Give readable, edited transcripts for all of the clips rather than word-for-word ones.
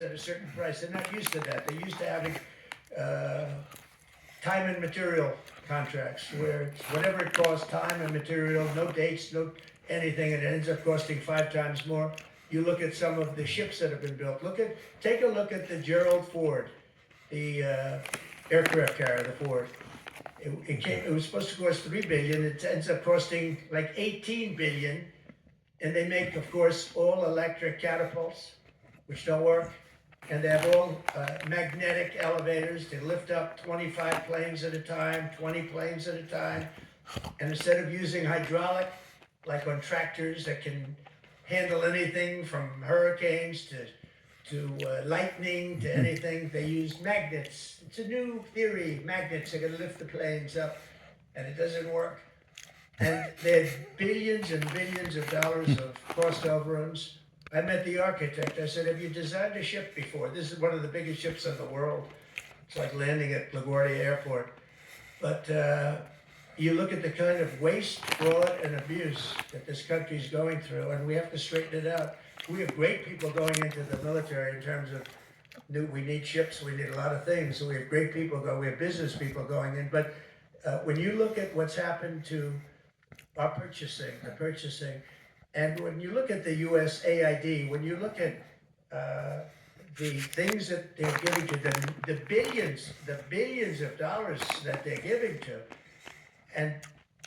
at a certain price. They're not used to that. They're used to having uh, time and material contracts where it's whatever it costs, time and material, no dates, no anything, and it ends up costing 5 times more. You look at some of the ships that have been built. Take a look at the Gerald Ford, the aircraft carrier, the Ford. It was supposed to cost 3 billion. It ends up costing like 18 billion, and they make, of course, all electric catapults, which don't work, and they have all magnetic elevators. They lift up 25 planes at a time, 20 planes at a time, and instead of using hydraulic, like on tractors that can handle anything from hurricanes to lightning to anything, they use magnets. It's a new theory. Magnets are going to lift the planes up, and it doesn't work. And they had billions and billions of dollars of cost overruns. I met the architect. I said, have you designed a ship before? This is one of the biggest ships in the world. It's like landing at LaGuardia Airport. But you look at the kind of waste, fraud, and abuse that this country is going through, and we have to straighten it out. We have great people going into the military in terms of we need ships, we need a lot of things. So we have great people we have business people going in. But when you look at what's happened to our purchasing, and when you look at the USAID, when you look at the things that they're giving to them, the billions of dollars that they're giving to, and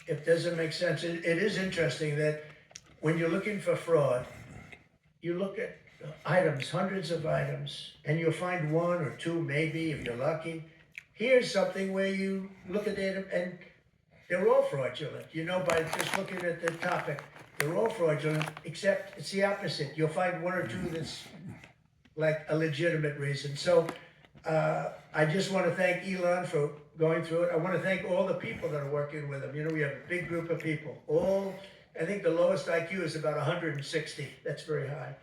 it doesn't make sense. It is interesting that when you're looking for fraud, you look at items, hundreds of items, and you'll find one or two, maybe, if you're lucky. Here's something where you look at it and they're all fraudulent. You know, by just looking at the topic, they're all fraudulent, except it's the opposite. You'll find one or two that's like a legitimate reason. So I just want to thank Elon for going through it. I want to thank all the people that are working with him. You know, we have a big group of people. I think the lowest IQ is about 160. That's very high.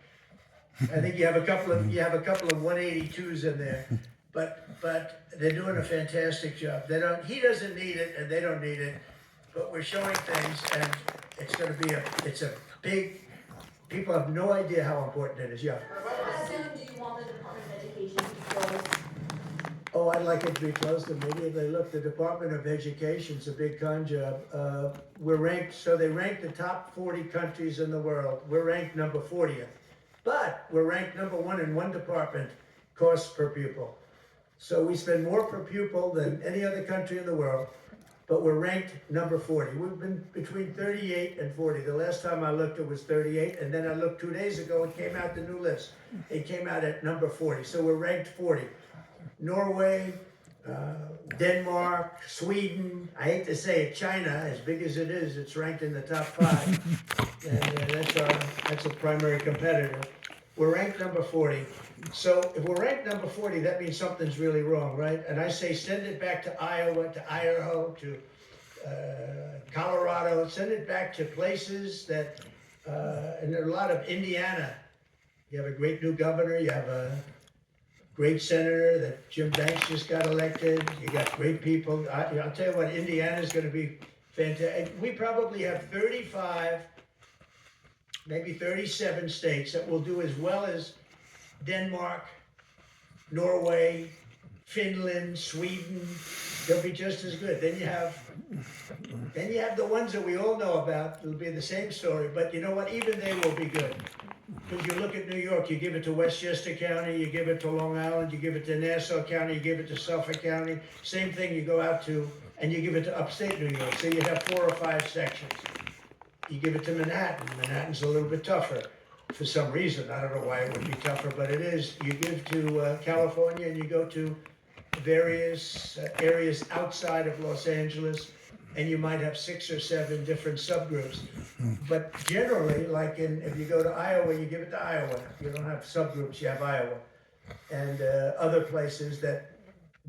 I think you have a couple of 182s in there, but they're doing a fantastic job. He doesn't need it, and they don't need it, but we're showing things, and it's going to be it's a big. People have no idea how important it is. Yeah. How soon do you want the Department of Education to be closed? Oh, I'd like it to be closed immediately. Look, the Department of Education's a big con job. We're ranked, so they rank the top 40 countries in the world. We're ranked number 40th. But we're ranked number 1 in one department, cost per pupil. So we spend more per pupil than any other country in the world, but we're ranked number 40. We've been between 38 and 40. The last time I looked, it was 38, and then I looked 2 days ago, it came out the new list. It came out at number 40, so we're ranked 40. Norway, Denmark, Sweden, I hate to say it, China, as big as it is, it's ranked in the top 5. And that's a primary competitor. We're ranked number 40. So if we're ranked number 40, that means something's really wrong, right? And I say send it back to Iowa, to Idaho, to Colorado, send it back to places that, and there are a lot of Indiana. You have a great new governor, you have a great senator that Jim Banks just got elected. You got great people. I'll tell you what, Indiana's going to be fantastic. We probably have 35, maybe 37 states that will do as well as Denmark, Norway, Finland, Sweden. They'll be just as good. Then you have the ones that we all know about. It'll be the same story, but you know what? Even they will be good. Because you look at New York, you give it to Westchester County, you give it to Long Island, you give it to Nassau County, you give it to Suffolk County. Same thing, you go out to, and you give it to upstate New York. So you have 4 or 5 sections. You give it to Manhattan. Manhattan's a little bit tougher for some reason. I don't know why it would be tougher, but it is. You give to California, and you go to various areas outside of Los Angeles, and you might have 6 or 7 different subgroups. But generally, like if you go to Iowa, you give it to Iowa. You don't have subgroups, you have Iowa. And other places that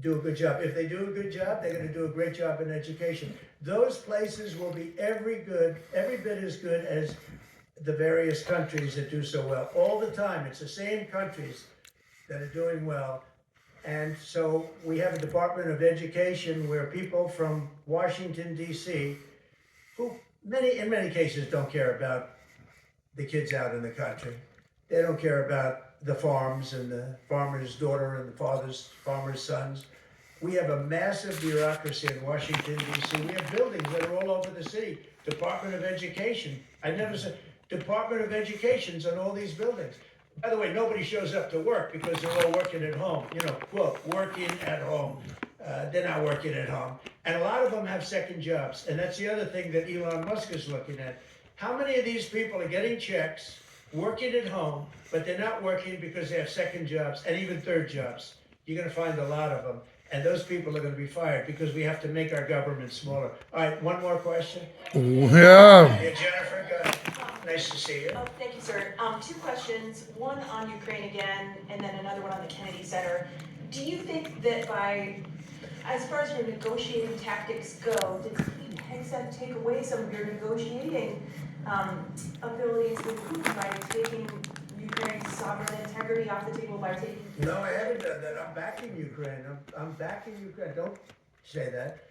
do a good job. If they do a good job, they're going to do a great job in education. Those places will be every bit as good as the various countries that do so well. All the time, it's the same countries that are doing well. And so we have a Department of Education where people from Washington, D.C., who in many cases don't care about the kids out in the country. They don't care about the farms and the farmer's daughter and the farmer's sons. We have a massive bureaucracy in Washington, D.C. We have buildings that are all over the city. Department of Education. I never said Department of Education's on all these buildings. By the way, nobody shows up to work because they're all working at home. You know, quote, working at home. They're not working at home. And a lot of them have second jobs. And that's the other thing that Elon Musk is looking at. How many of these people are getting checks, working at home, but they're not working because they have second jobs and even third jobs? You're going to find a lot of them. And those people are going to be fired because we have to make our government smaller. All right, one more question. Yeah. Yeah, Jennifer, go ahead. Nice to see you. Oh, thank you, sir. Two questions, one on Ukraine again, and then another one on the Kennedy Center. Do you think that as far as your negotiating tactics go, did Pete Hegseth take away some of your negotiating abilities with Putin by taking Ukraine's sovereign integrity off the table by taking? No, I haven't done that. I'm backing Ukraine. I'm backing Ukraine. Don't say that.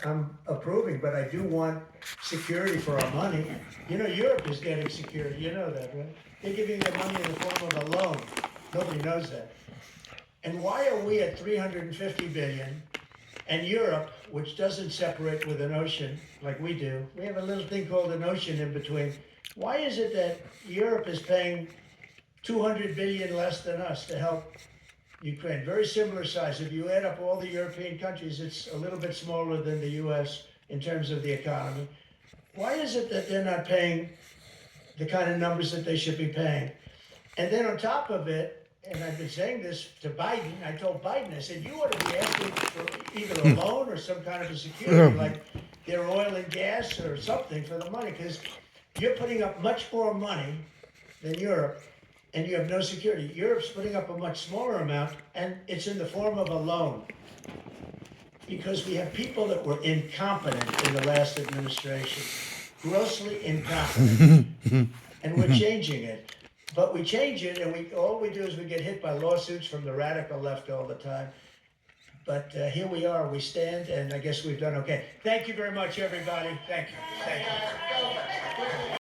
I'm approving, but I do want security for our money. You know, Europe is getting security. You know that, right? They're giving their money in the form of a loan. Nobody knows that. And why are we at 350 billion and Europe, which doesn't separate with an ocean like we do, we have a little thing called an ocean in between. Why is it that Europe is paying 200 billion less than us to help Ukraine? Very similar size. If you add up all the European countries, it's a little bit smaller than the US in terms of the economy. Why is it that they're not paying the kind of numbers that they should be paying? And then on top of it, and I've been saying this to Biden, I told Biden, I said, you ought to be asking for either a loan or some kind of a security, like their oil and gas or something for the money, because you're putting up much more money than Europe, and you have no security. Europe's putting up a much smaller amount, and it's in the form of a loan. Because we have people that were incompetent in the last administration, grossly incompetent, and we're changing it. But we change it, and all we do is we get hit by lawsuits from the radical left all the time. But here we are, we stand, and I guess we've done okay. Thank you very much, everybody. Thank you. Thank you.